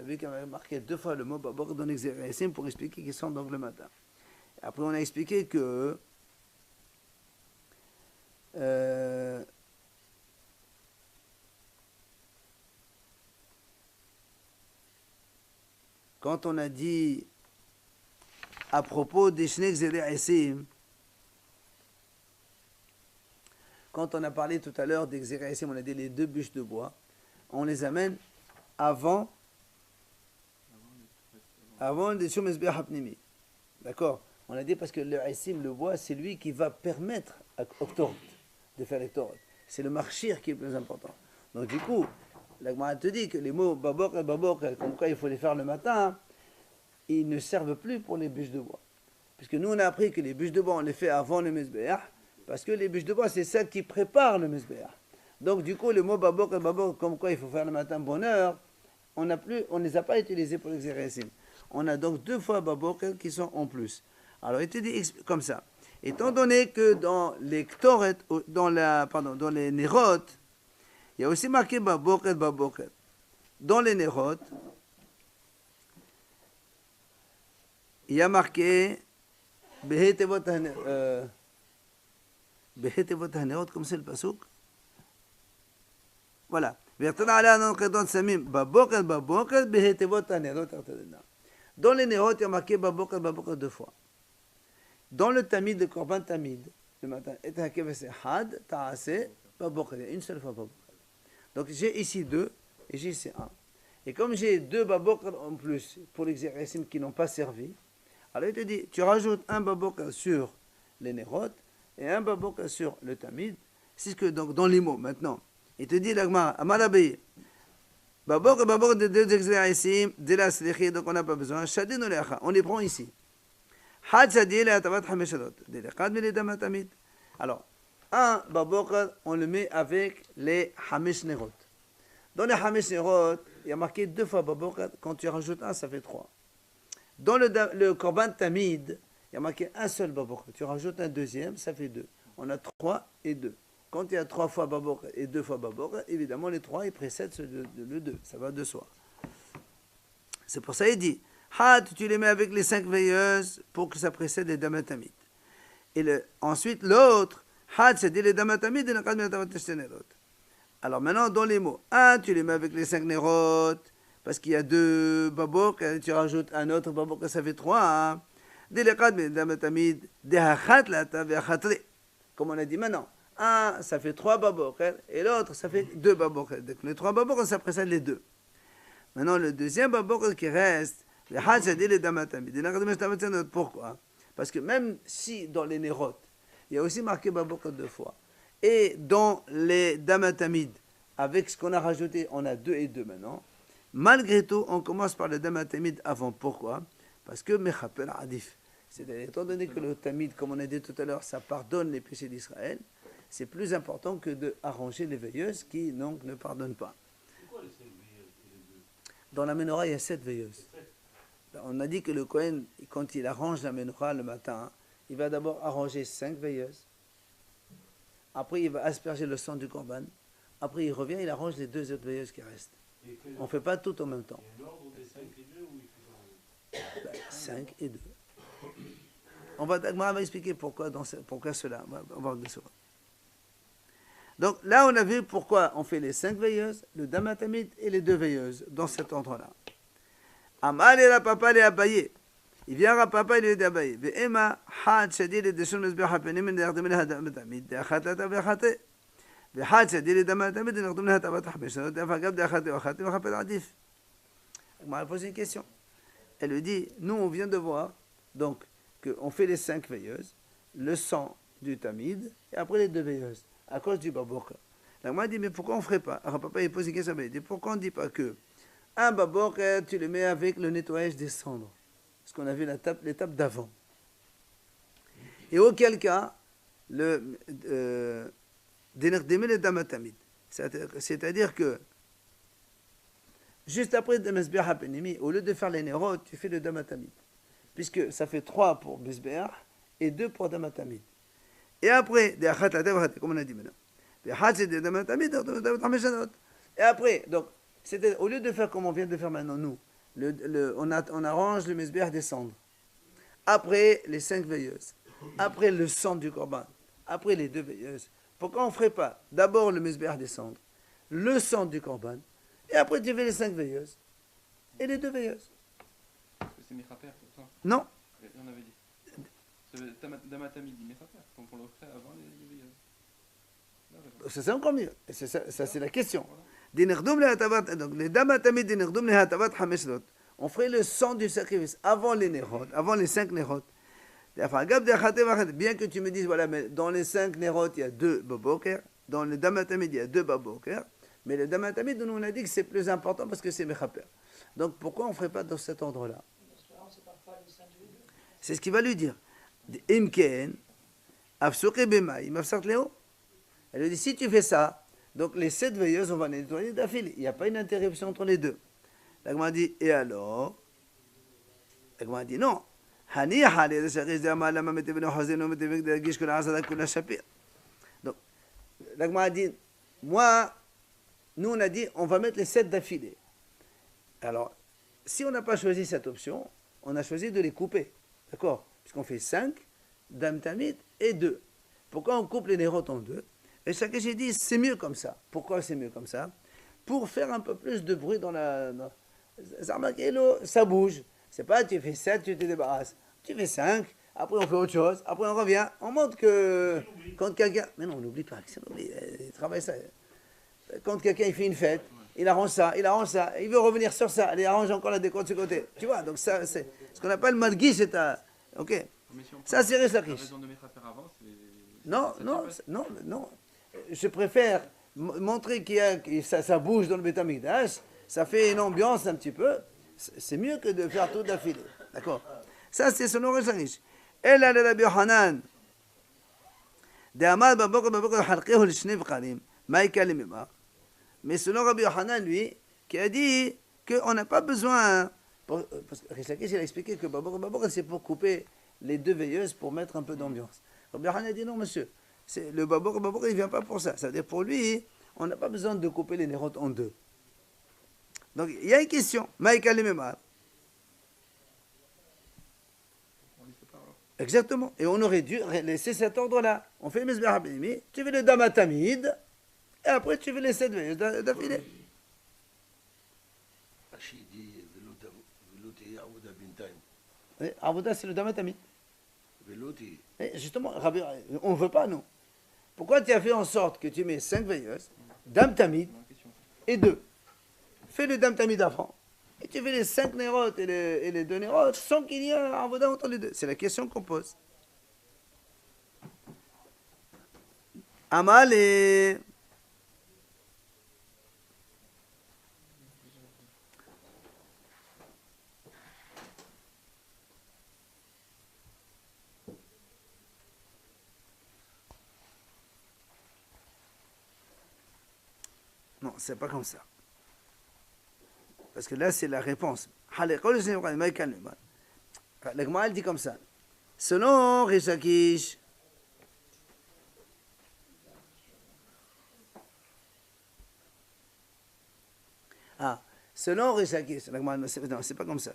vu qu'il y avait marqué 2 fois le mot babok dans l'exercice pour expliquer qu'ils sont donc le matin. Et après on a expliqué que quand on a dit à propos des Shnei Zeraisim, quand on a parlé tout à l'heure des Xérésim, on a dit les 2 bûches de bois, on les amène avant les Shumezbeach Hapnimi. D'accord? On a dit parce que le Aisim, le bois, c'est lui qui va permettre à Oktorot de faire les Torot. C'est le marchir qui est le plus important. Donc du coup, la Gemara te dit que les mots babok et babok, comme quoi il faut les faire le matin, ils ne servent plus pour les bûches de bois. Puisque nous on a appris que les bûches de bois, on les fait avant le Mezbeach, parce que les bûches de bois, c'est celles qui préparent le Mezbeach. Donc du coup, le mot babok et babok, comme quoi il faut faire le matin bonne heure, on ne les a pas utilisés pour l'exercice. On a donc 2 fois baboker qui sont en plus. Alors, il te dit comme ça. Étant donné que dans les ktoret, dans les nerot, il y a aussi marqué baboker, baboker. Dans les nerot, il y a marqué behetevot hanerot, comme c'est le pasouk. Voilà. Dans les nerot, il y a marqué baboker, baboker 2 fois. Dans le tamid, le korban tamid, le matin, et had, ta'ase, baboker, il y a une seule fois baboker. Donc j'ai ici 2 et j'ai ici 1. Et comme j'ai 2 baboker en plus pour les xérésim qui n'ont pas servi, alors il te dit, tu rajoutes un baboker sur les nerot et un baboker sur le tamid. C'est ce que donc dans les mots maintenant, il te dit l'agma, amarabi, baboker de 2 xérésim, de la slichi, donc on n'a pas besoin, shadin ou lecha, on les prend ici. Had shadin le atavat hameshadot, de l'echad mais les damat tamid. Alors, un baboker, on le met avec les hamesh nerot. Dans les hamesh nerot, il y a marqué 2 fois baboker, quand tu rajoutes un, ça fait 3. Dans le korban tamid, il y a marqué un seul baboker. Tu rajoutes un deuxième, ça fait 2. On a 3 et 2. Quand il y a 3 fois baboker et 2 fois baboker, évidemment les 3 ils précèdent le 2. Ça va de soi. C'est pour ça qu'il dit, had, tu les mets avec les 5 veilleuses pour que ça précède les damatamid. Et ensuite l'autre, had, c'est dit les damatamid et le qad nerot. Alors maintenant dans les mots, un, tu les mets avec les 5 nerot, parce qu'il y a 2 babok, tu rajoutes un autre babok, ça fait 3. Comme on a dit maintenant, un, ça fait 3 babok, et l'autre, ça fait 2 babok. Donc les 3 babok, ça précède les 2. Maintenant, le deuxième babok qui reste, pourquoi? Parce que même si dans les nerot, il y a aussi marqué babok 2 fois, et dans les damatamid, avec ce qu'on a rajouté, on a 2 et 2 maintenant. Malgré tout, on commence par le damatamid avant. Pourquoi? Parce que mechapel adif. C'est-à-dire, étant donné que le tamid, comme on a dit tout à l'heure, ça pardonne les péchés d'Israël, c'est plus important que d'arranger les veilleuses qui donc ne pardonnent pas. C'est quoi les 5 veilleuses et les 2? Dans la menorah, il y a 7 veilleuses. On a dit que le Kohen, quand il arrange la menorah le matin, il va d'abord arranger 5 veilleuses. Après, il va asperger le sang du korban. Après, il revient, il arrange les 2 autres veilleuses qui restent. On ne fait pas tout en même temps. Il y a un ordre des 5 et 2 ou il fait 5 et 2. On va expliquer pourquoi cela. On va de cela. Donc là, on a vu pourquoi on fait les 5 veilleuses, le damatamid et les 2 veilleuses dans cet ordre-là. Amal et la papa les abayé. Il vient à papa et il dit abayé. Ve'ema had shadi le deshon mezbeh hapenim en derdim le damatamid. De'achat la tave'achate. Ve'had shadi le damatamid en derdim le tavat hapeshanot. De'afagab de'achate ve'achate ve'chapel adif. Elle m'a posé une question. Elle lui dit, nous on vient de voir, donc, qu'on fait les 5 veilleuses, le sang du tamid, et après les 2 veilleuses, à cause du baboka. Donc moi, elle dit, mais pourquoi on ne ferait pas? Alors papa, il pose une question, il dit, pourquoi on ne dit pas que un baboka, tu le mets avec le nettoyage des cendres, parce qu'on a vu l'étape d'avant. Et auquel cas, c'est-à-dire que, juste après le Mesbeh HaPenimi, au lieu de faire les Nerot, tu fais le Damatamid. Puisque ça fait 3 pour Mesbeh et 2 pour Damatamid. Et après, comme on a dit maintenant. Et après, donc, au lieu de faire comme on vient de faire maintenant, nous, on arrange le Mesbeh des cendres. Après, les 5 veilleuses. Après, le sang du Korban. Après, les 2 veilleuses. Pourquoi on ne ferait pas d'abord le Mesbeh des cendres, le sang du Korban, et après tu fais les 5 veilleuses et les 2 veilleuses. Parce que c'est Mechaper pour ça. Non. On avait dit. C'est Damatamid dit Mechaper. Donc on le ferait avant les veilleuses. Ça c'est encore mieux. Ça c'est la question. Donc les Damatamid dinirdoum les hatavat hameshlot. On ferait le sang du sacrifice avant les nerot, avant les 5 nerot. Bien que tu me dises, voilà, mais dans les 5 nerot, il y a 2 baboker. Dans les Damatamid, il y a 2 baboker. Mais le damatamid, nous on a dit que c'est plus important parce que c'est mechaper. Donc pourquoi on ne ferait pas dans cet ordre-là? C'est ce qu'il va lui dire. Imken, afsuke bemaï, mafsart léo. Elle lui dit, si tu fais ça, donc les 7 veilleuses, on va les nettoyer d'affilée. Il n'y a pas une interruption entre les 2. La Gemara dit, et alors? La Gemara dit non. Haniha les Shakish de Amala Mamete Ben Hazen Mamete Ben Gish Kula Azada Kula Shapir. Donc, la Gemara dit, moi, nous on a dit, on va mettre les 7 d'affilée. Alors, si on n'a pas choisi cette option, on a choisi de les couper. D'accord? Puisqu'on fait 5, Dam Tamid et 2. Pourquoi on coupe les nérotes en 2? Et Shakish dit, c'est mieux comme ça. Pourquoi c'est mieux comme ça? Pour faire un peu plus de bruit dans la... ça bouge. C'est pas tu fais 7, tu te débarrasses. Tu fais 5, après on fait autre chose, après on revient. On montre que quand quelqu'un... Mais non, on n'oublie pas, il travaille ça. Quand quelqu'un il fait une fête, il arrange ça, il veut revenir sur ça, il arrange encore la déco de ce côté. Tu vois, donc ça, c'est ce qu'on appelle malgui, c'est un... Ok. Mais si on Ça, peut- c'est Rish la Lakish. raison de mettre à faire avant, c'est. Non, ça non, tient pas. non, non. Je préfère montrer que ça bouge dans le Beth Amikdash, ça fait une ambiance un petit peu. C'est mieux que de faire tout d'affilée. D'accord? Ça, c'est selon Rish Lakish. Et là, le Rabbi Yohanan, de Amad Babok Halkehu l'Shnei V'Chalim, Maïka Lemimar. Mais selon Rabbi Yohanan, lui, qui a dit qu'on n'a pas besoin. Parce que Rish Lakish, il a expliqué que Babok, c'est pour couper les 2 veilleuses pour mettre un peu d'ambiance. Rabbi Yohanan a dit non, monsieur. Le Babok, il ne vient pas pour ça. Ça veut dire pour lui, on n'a pas besoin de couper les nérotes en 2. Donc il y a une question. Maïka Lemimar. On les sépare alors. Exactement. Et on aurait dû laisser cet ordre-là. On fait le Mizbeach HaPnimi, tu fais le Damatamid, et après tu fais les 7 veilleuses d'affilée. Rachid dit Velouti Aouda Bintaim. Avoda, c'est le Damatamid. Velouti. Et justement, Rabbi, on ne veut pas, nous. Pourquoi tu as fait en sorte que tu mets 5 veilleuses, Dam Tamid Bonne question. et 2? Fais le Dam Tamid avant. Et tu fais les 5 nérotes et les 2 nérotes sans qu'il y ait un avoda entre les deux. C'est la question qu'on pose. Amal et... Non, c'est pas comme ça. Parce que là, c'est la réponse. La Gemara, elle dit comme ça. Selon Rish Lakish, selon Rish Lakish, non, c'est pas comme ça.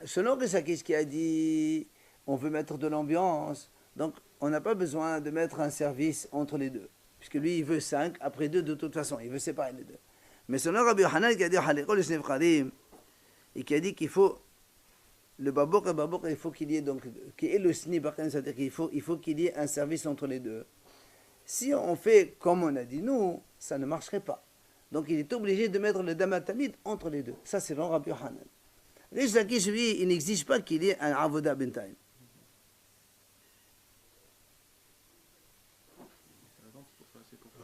Selon Rish Lakish qui a dit on veut mettre de l'ambiance, donc on n'a pas besoin de mettre un service entre les deux. Puisque lui, il veut 5, après 2 de toute façon, il veut séparer les deux. Mais selon Rabbi Yohanan qui a dit et qui a dit qu'il faut le babok, il faut qu'il y ait donc qu'il y ait le snib, c'est-à-dire qu'il faut qu'il y ait un service entre les deux. Si on fait comme on a dit nous, ça ne marcherait pas. Donc il est obligé de mettre le damatamid entre les deux. Ça c'est selon Rabbi Yohanan. Rish Lakish, lui, il n'exige pas qu'il y ait un avoda bintayim. C'est la vente, c'est pour faire.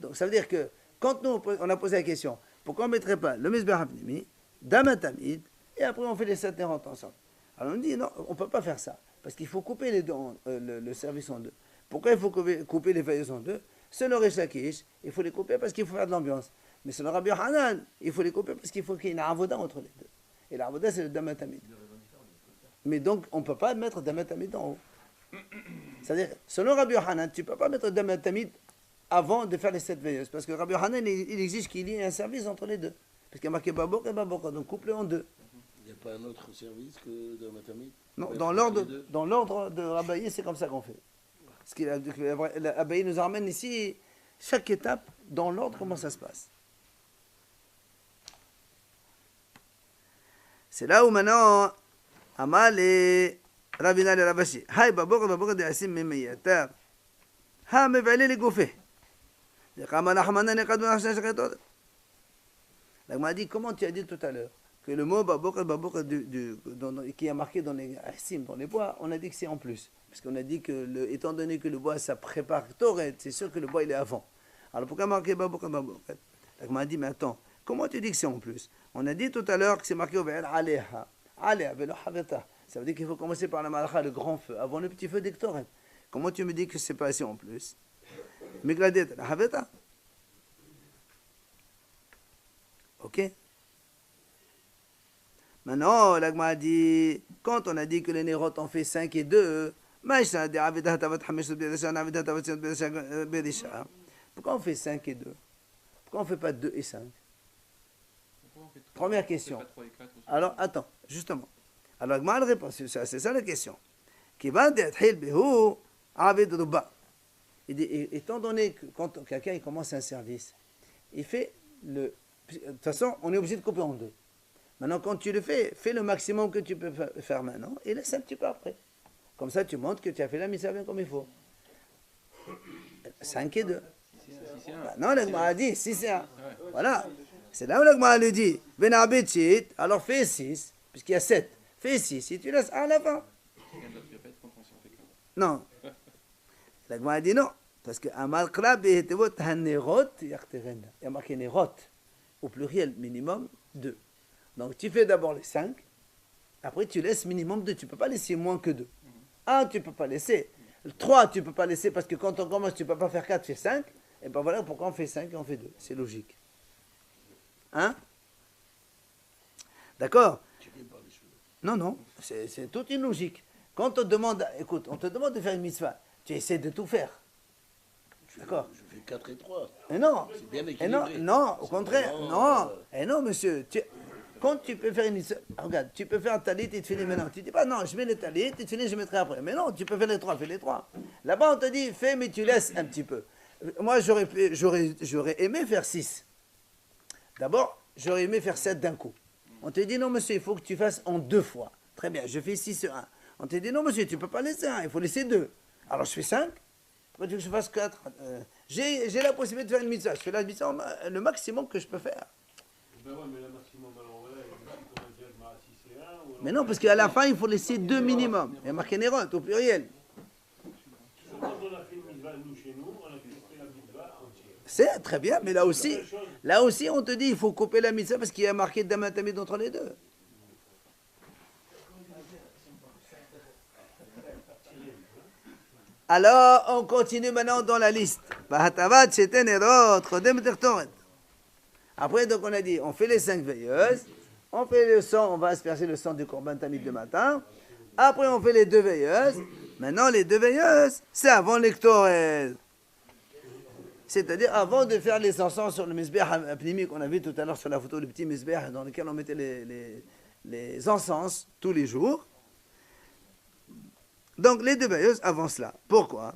Donc ça veut dire que quand nous on a posé la question, pourquoi on ne mettrait pas le Mizbeach HaPnimi, Damatamid, et après on fait les 7 nérotes ensemble? Alors on dit non, on ne peut pas faire ça, parce qu'il faut couper les deux, le service en 2. Pourquoi il faut couper les veilleuses en 2? Selon Rish Lakish, il faut les couper parce qu'il faut faire de l'ambiance. Mais selon Rabbi Yohanan, il faut les couper parce qu'il faut qu'il y ait une avoda entre les deux. Et l'avoda c'est le Damatamid. Mais donc on ne peut pas mettre Damatamid en haut. C'est-à-dire, selon Rabbi Yohanan, tu ne peux pas mettre Damatamid avant de faire les 7 veilleuses. Parce que Rabbi Yohanan, il exige qu'il y ait un service entre les deux. Parce qu'il y a marqué Babok et Babok, donc couple en 2. Il n'y a pas un autre service que de Matamid? Non, Ouais, dans les deux. l'ordre de Rabbaï, c'est comme ça qu'on fait. Parce que Rabbaï nous ramène ici chaque étape dans l'ordre, comment ça se passe. C'est là où maintenant, Amal et Ravina le Rabashi. Hay Babok de Asim Mimiyatar. Ha Mevale les Goufé. La Gemara dit, comment tu as dit tout à l'heure que le mot babok qui est marqué dans les asim, dans les bois, on a dit que c'est en plus. Parce qu'on a dit que, étant donné que le bois, ça prépare Toret, c'est sûr que le bois, il est avant. Alors pourquoi marquer babok? La Gemara dit, mais attends, comment tu dis que c'est en plus? On a dit tout à l'heure que c'est marqué au vers Aleha. Aleha, velo haveta. Ça veut dire qu'il faut commencer par la malacha, le grand feu, avant le petit feu d'Ektoret. Comment tu me dis que c'est passé en plus? Migradet, la haveta. Ok? Maintenant, l'agma dit, quand on a dit que les nérotes on fait 5 et 2, pourquoi on fait 5 et 2? Pourquoi on ne fait pas 2 et 5? Pourquoi on fait trois- Première on fait question. pas trois et quatre aussi? Alors, attends, justement. Alors, l'agma a répond, c'est ça la question. Qui va d'être behu avid ruba. Il dit, étant donné que quand quelqu'un il commence un service, il fait le. De toute façon, on est obligé de couper en deux. Maintenant, quand tu le fais, fais le maximum que tu peux faire maintenant et laisse un petit peu après. Comme ça, tu montres que tu as fait la mitzvah bien comme il faut. 5 et 2. Si c'est un. Bah, non, l'agma a dit 6 et 1. Ouais. Voilà. C'est là où l'agma lui dit, ben abitchit, alors fais 6, puisqu'il y a 7. Fais 6 et tu laisses 1 à la fin. Quelqu'un d'autre qui va pas être content si on fait qu'un. Non. L'agma a dit non. Parce que Amal Krab et Tevot Hanerot, il y a marqué Nerot, au pluriel minimum 2. Donc tu fais d'abord les 5, après tu laisses minimum 2. Tu ne peux pas laisser moins que 2. 1, tu ne peux pas laisser. 3, tu ne peux pas laisser parce que quand on commence, tu ne peux pas faire 4, tu fais 5. Et ben voilà pourquoi on fait 5 et on fait 2. C'est logique. Hein? D'accord? Tiré par les cheveux. Non, non, c'est toute une logique. Quand on te demande, écoute, on te demande de faire une mitzvah, tu essaies de tout faire. D'accord. Je fais 4 et 3. Et non, C'est bien et non, équilibré. non, au contraire, vraiment, non, et non, monsieur. Quand tu peux faire une mitzvah, regarde, tu peux faire un talit et tu finis maintenant. Tu dis pas non, je mets le talit et tu finis, je mettrai après. Mais non, tu peux faire les 3, fais les 3. Là-bas, on te dit, fais, mais tu laisses un petit peu. Moi, j'aurais aimé faire 6. D'abord, j'aurais aimé faire 7 d'un coup. On te dit, non, monsieur, il faut que tu fasses en 2 fois. Très bien, je fais 6 et 1. On te dit, non, monsieur, tu ne peux pas laisser 1, il faut laisser 2. Alors, je fais 5. Pourquoi tu veux que je fasse 4? J'ai la possibilité de faire une mitzvah. Je fais la mitzvah le maximum que je peux faire. Ben ouais, mais le maximum, alors voilà, on a déjà à 6 et 1. Ou alors, Mais non, parce qu'à la fin, il faut laisser 2 minimum. Il y a marqué Nerot au pluriel. quand on a fait une mitzvah, nous, chez nous, on a fait la mitzvah entière. C'est très bien, mais là aussi, on te dit, il faut couper la mitzvah parce qu'il y a marqué Damatamid entre les deux. Alors, on continue maintenant dans la liste. Bahatavat, c'était Nerot, Chodem Tertoret. Après, donc, on a dit, on fait les 5 veilleuses, on fait le sang, on va asperger le sang du Korban Tamid le matin. Après, on fait les 2 veilleuses. Maintenant, les 2 veilleuses, c'est avant l'Ektorel. C'est-à-dire avant de faire les encens sur le misbeh apnimi qu'on a vu tout à l'heure sur la photo, le petit misbeh dans lequel on mettait les encens tous les jours. Donc, les 2 veilleuses avant cela. Pourquoi?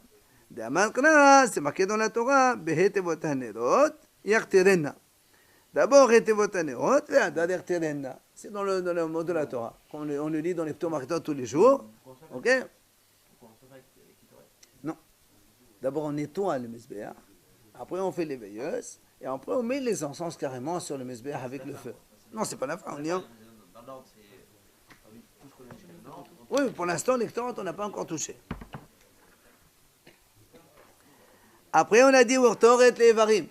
C'est marqué dans la Torah, Behetevot hanerot, yakterenna. D'abord, Hetevot hanerot, yakterenna. C'est dans le mot de la Torah. On le lit dans les ptomarketot tous les jours. Ok? Non. D'abord, on nettoie le misbeh. Après, on fait les veilleuses. Et après, on met les encens carrément sur le misbeh avec le feu. Non, c'est pas la fin. On y est. Oui, pour l'instant, l'Ektorot, on n'a pas encore touché. Après, on a dit Urtoret les Evarim.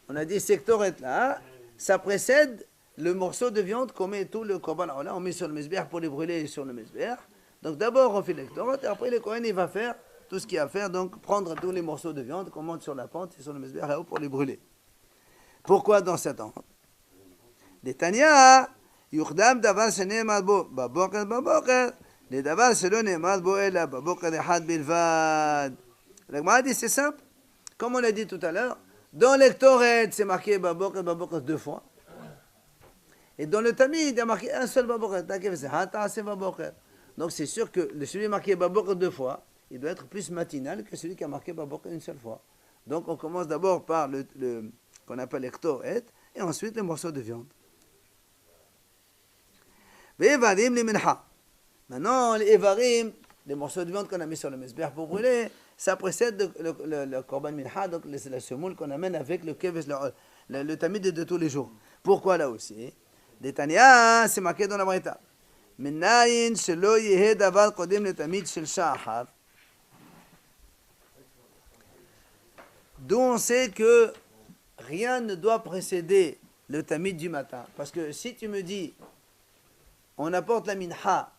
On a dit Sektoret là. Ça précède le morceau de viande qu'on met tout le korban. Alors là, on met sur le misbeh pour les brûler sur le misbeh. Donc d'abord, on fait l'Ektorot. Et après, le Kohen, il va faire tout ce qu'il y a à faire. Donc, prendre tous les morceaux de viande qu'on monte sur la pente et sur le misbeh là-haut pour les brûler. Pourquoi dans cet ordre? Des Tanya, Yurdam davar shene'emar bo, baboker, לדבר שלא נאמר בו אלא בבוקר אחד בלבד. l'Agma dit c'est simple. Comme on a dit tout à l'heure, dans l'Ektoret, c'est marqué baboker 2 fois. Et dans le Tamid, il y a marqué un seul baboker. Donc c'est sûr que celui marqué baboker 2 fois, il doit être plus matinal que celui qui a marqué baboker une seule fois. Donc on commence d'abord par le qu'on appelle l'Ektoret, et ensuite les morceaux de viande. Ve'evarim li mincha. Maintenant, les Evarim, les morceaux de viande qu'on a mis sur le mesbeh pour brûler, ça précède le korban mincha, donc la semoule qu'on amène avec le keves, le tamid de tous les jours. Pourquoi là aussi? Des Tanya, c'est marqué dans la Braïta. Minayin shelo yehe davar kodim le tamid shel shachar. D'où on sait que rien ne doit précéder le tamid du matin. Parce que si tu me dis, on apporte la mincha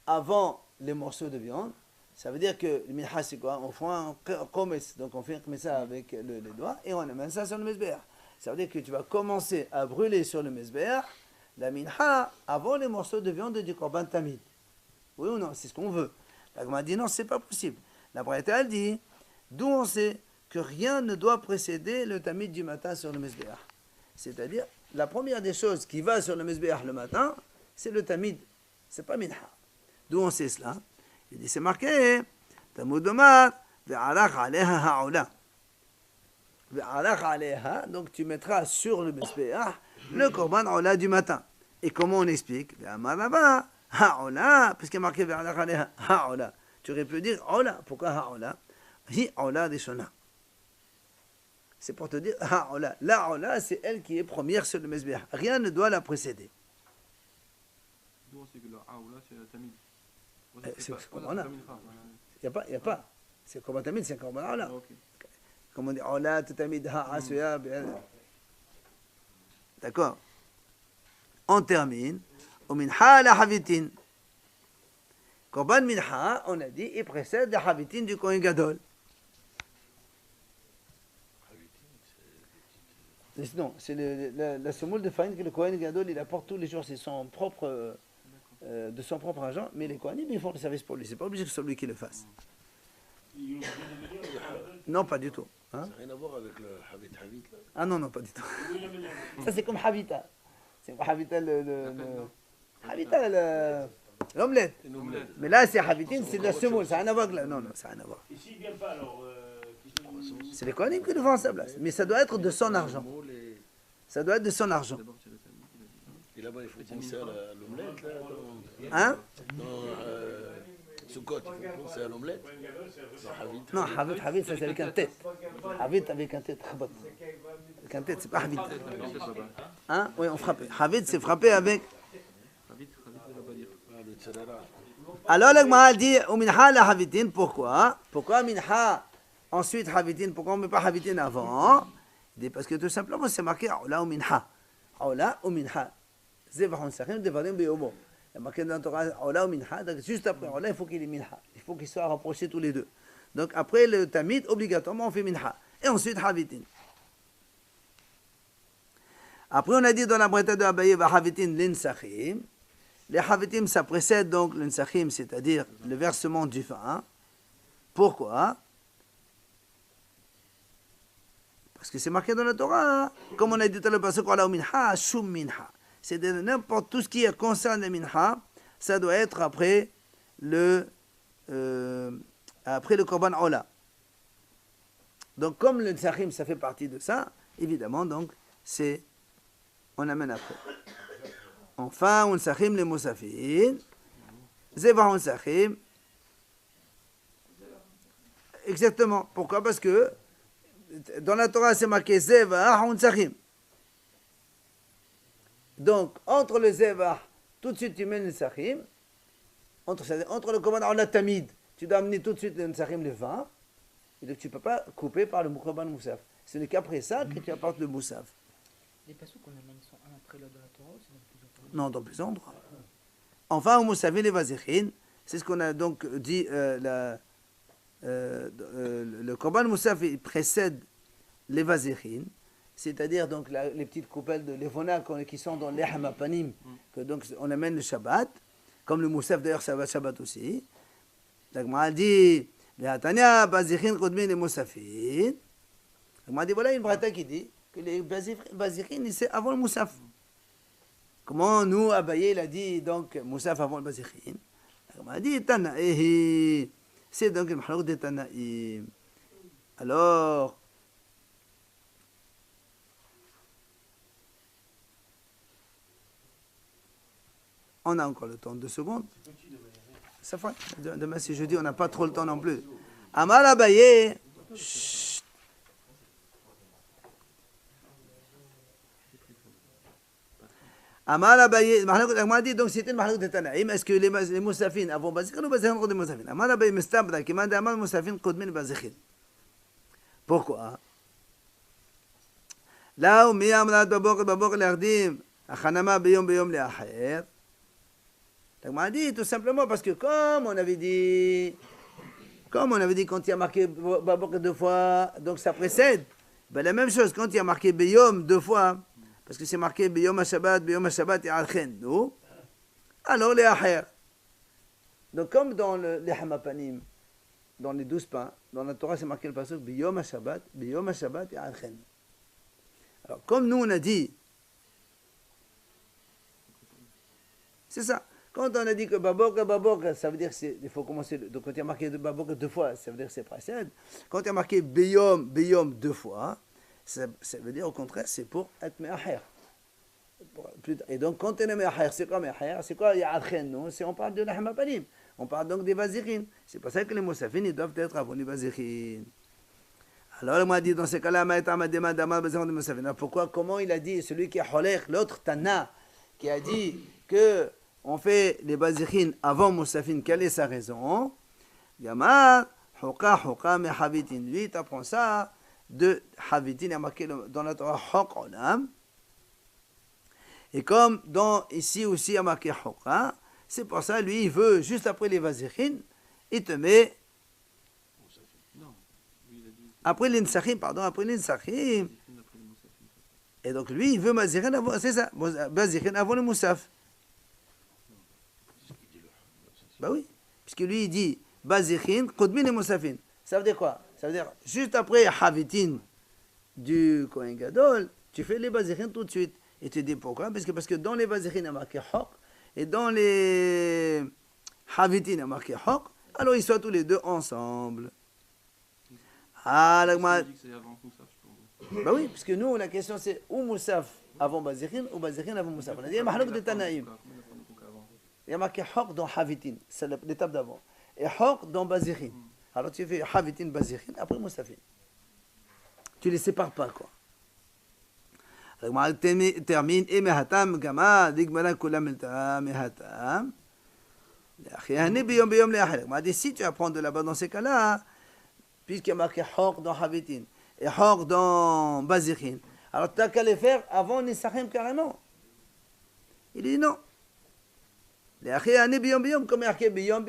avant les morceaux de viande, ça veut dire que le mincha c'est quoi? On fait un komes, donc on fait un kmessa avec les doigts et on amène ça sur le mesbeh. Ça veut dire que tu vas commencer à brûler sur le mesbeh la minha avant les morceaux de viande du korban tamid. Oui ou non? C'est ce qu'on veut. La Gemara dit non, c'est pas possible. La Braïta elle dit, d'où on sait que rien ne doit précéder le tamid du matin sur le Mizbeach. C'est-à-dire, la première des choses qui va sur le Mizbeach le matin, c'est le tamid. C'est pas minha. D'où on sait cela? Il dit, c'est marqué, Tamud Omar, ve'alach aleha ha'ola. Ve'alach aleha, donc tu mettras sur le Mizbeach le korban ola du matin. Et comment on explique? Ve'amar Rava, ha'ola, puisqu'il est marqué ve'alach aleha ha'ola. Tu aurais pu dire ola. Pourquoi ha'ola? Hi ola rishona. C'est pour te dire ha'ola. La ola, c'est elle qui est première sur le Mizbeach. Rien ne doit la précéder. D'où on sait que le Aoula, c'est la Tamid. C'est comme on a. Il n'y a pas. C'est comme tamid, c'est comme ola. Comme on dit ola, tamid, ha'a, suya. D'accord. On termine. Au minha la havitin. Korban minha, on a dit, il précède la havitin du Kohen Gadol. Non, c'est la semoule de farine que le Kohen Gadol il apporte tous les jours. C'est son propre, de son propre argent, mais les Kohanim ils font le service pour lui. C'est pas obligé que ce soit lui qui le fasse. Non, pas du tout. Hein? Ça n'a rien à voir avec le Havit là. Ah non, pas du tout. Ça c'est comme Havita. C'est comme Havita l'omelette. Mais là c'est Havitin, c'est de la semoule. Ça n'a rien à voir avec la... Non, ça n'a rien à voir. Et s'il ne vient pas, alors. C'est les Kohanim qui le font à sa place. Mais ça doit être de son argent. Ça doit être de son argent. Et là-bas, il faut penser à l'omelette, là. Hein? Dans Sukkot, il faut penser à l'omelette. Non, Havit, ça c'est avec un tête. Havit avec un tête. Avec un tête, c'est pas Havit. Hein? Oui, on frappe. Havit, c'est frappé avec. Alors, le Gemara dit, au minha la Havitin, pourquoi? Pourquoi minha? Ensuite, Havitin, pourquoi on ne met pas Havitin avant? Il dit parce que tout simplement, c'est marqué Aola ou Minha. Aola ou Minha. Zevahon Sachim, Devarim Beyomo. Il y a marqué dans la Torah Aola ou Minha. Donc, juste après Aola, il faut qu'il y ait Minha. Il faut qu'ils soient rapprochés tous les deux. Donc, après le Tamid, obligatoirement, on fait Minha. Et ensuite, Havitin. Après, on a dit dans la Braïta de Abaye, Havitin l'Insachim. Les Havitim, ça précède donc l'Insachim, c'est-à-dire le versement du vin. Pourquoi? Parce que c'est marqué dans la Torah, comme on a dit dans le passage, shum minha. C'est n'importe tout ce qui concerne le minha, ça doit être après le korban ola. Donc comme le tzachim, ça fait partie de ça, évidemment, donc on amène après. Enfin, on tzachim les moussafin, zeva on tzachim. Exactement. Pourquoi? Parce que dans la Torah, c'est marqué Zevah on Tzachim. Donc, entre le Zevah, tout de suite tu mets le Tzachim. Entre le commandant la Tamid, tu dois amener tout de suite le Tzachim, le vin. Et donc, tu ne peux pas couper par le Korban Moussaf. Ce n'est qu'après ça que tu apportes le Moussaf. Les passos qu'on amène sont un après l'autre dans la Torah ou c'est dans plusieurs endroits? Non, dans plusieurs endroits. Enfin, au Moussafin, les Vazichin, c'est ce qu'on a donc dit, le Korban Moussaf précède les Vazichin, c'est-à-dire donc les petites coupelles de Levona qui sont dans les Hamapanim, que donc on amène le Shabbat, comme le Moussaf d'ailleurs ça va Shabbat aussi. Donc on a dit, les Hatania, Vazichin, Kodmin et Moussafin. On a dit, voilà une braïta qui dit que les Vazichin, c'est avant le Moussaf. Comment nous, Abaye, il a dit donc Moussaf avant le Vazichin. On a dit, Tanaï. C'est donc le Mahalok de Tanaïm. Alors, on a encore le temps, 2 secondes. Ça fait. Demain, c'est jeudi, on n'a pas trop le temps non plus. Amal Abaye. Amal Abaye. On dit donc c'était le Mahalok de Tanaïm. Est-ce que les Moussafines avant Bazikhin ou Bazikhin contre les Moussafines? Amal Abaye Mestabda qui m'a dit Amal Moussafine contre les Bazikhin. Pourquoi? Là où Miyam la Babok l'Ardim, Achanama Beyom Beyom l'Acher. Donc on a dit tout simplement parce que comme on avait dit quand il y a marqué Babok 2 fois, donc ça précède. Ben, la même chose, quand il y a marqué Beyom 2 fois, parce que c'est marqué Biyom HaShabbat Ya'alchenu, alors les Acher. Donc comme dans les Hamapanim, dans les 12 pains, dans la Torah c'est marqué le passage Biyom HaShabbat Ya'alchenu. Alors comme nous on a dit, c'est ça. Quand on a dit que Baboka, ça veut dire qu'il faut commencer. Donc quand il y a marqué Baboka 2 fois, ça veut dire que c'est précède. Quand il y a marqué Biyom 2 fois, ça veut dire au contraire, c'est pour être Me'aher. Et donc quand on est Me'aher, c'est quoi Me'aher? C'est quoi Ya'alchen? Non, on parle de la Hamapanim. On parle donc des Vazirin. C'est pour ça que les Moussafin, ils doivent être avant les Vazirin. Alors il m'a dit dans ces cas-là, pourquoi? Comment il a dit celui qui est Holech, l'autre Tana, qui a dit que on fait les Bazirin avant Moussafin, quelle est sa raison? Yamar, Hoka, me Havitin. Lui, tu apprends ça de Havitin, il y a marqué dans la Torah Hok Olam. Et comme ici aussi il y a marqué Hoka, c'est pour ça, lui, il veut, juste après les Bazirin, il te met. Après l'Insachim, et donc lui, il veut Bazirin avant, c'est ça, Bazirin avant le Moussaf. Bah oui, puisque lui il dit Bazichin, Kodmin et Moussafin. Ça veut dire quoi? Ça veut dire juste après Havitin du Kohen Gadol, tu fais les Bazichin tout de suite. Et tu dis pourquoi? Parce que dans les Bazichin il y a marqué Hok, et dans les Havitin il y a marqué Hok, alors ils sont tous les deux ensemble. Ah, la Bah oui, parce que nous la question c'est ou Moussaf avant Bazichin ou Bazichin avant Moussaf. On a dit Mahalok de Tanaïm. Il y a marqué Hok dans Havitin, c'est l'étape d'avant. Et Hok dans Bazirin. Alors tu fais Havitin, Bazirin, après Moussafin. Tu ne les sépares pas, quoi. Alors, termine, et Mehatam, Gama, Digmala, Kulam, Mehatam. Si tu apprends de là-bas dans ces cas-là, puisqu'il y a marqué Hok dans Havitin et Hok dans Bazirin, alors tu n'as qu'à les faire avant Nisachim carrément. Il dit non. Les Achéané Biyom, comme marqué Biyom,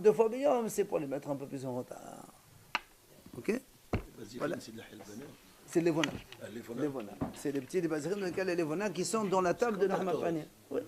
2 fois Biyom, c'est pour les mettre un peu plus en retard. Ok? Voilà. C'est les Levona. C'est les petits des Bazirim dans lesquels les Levona qui sont dans la table de la Hamapanim. Oui,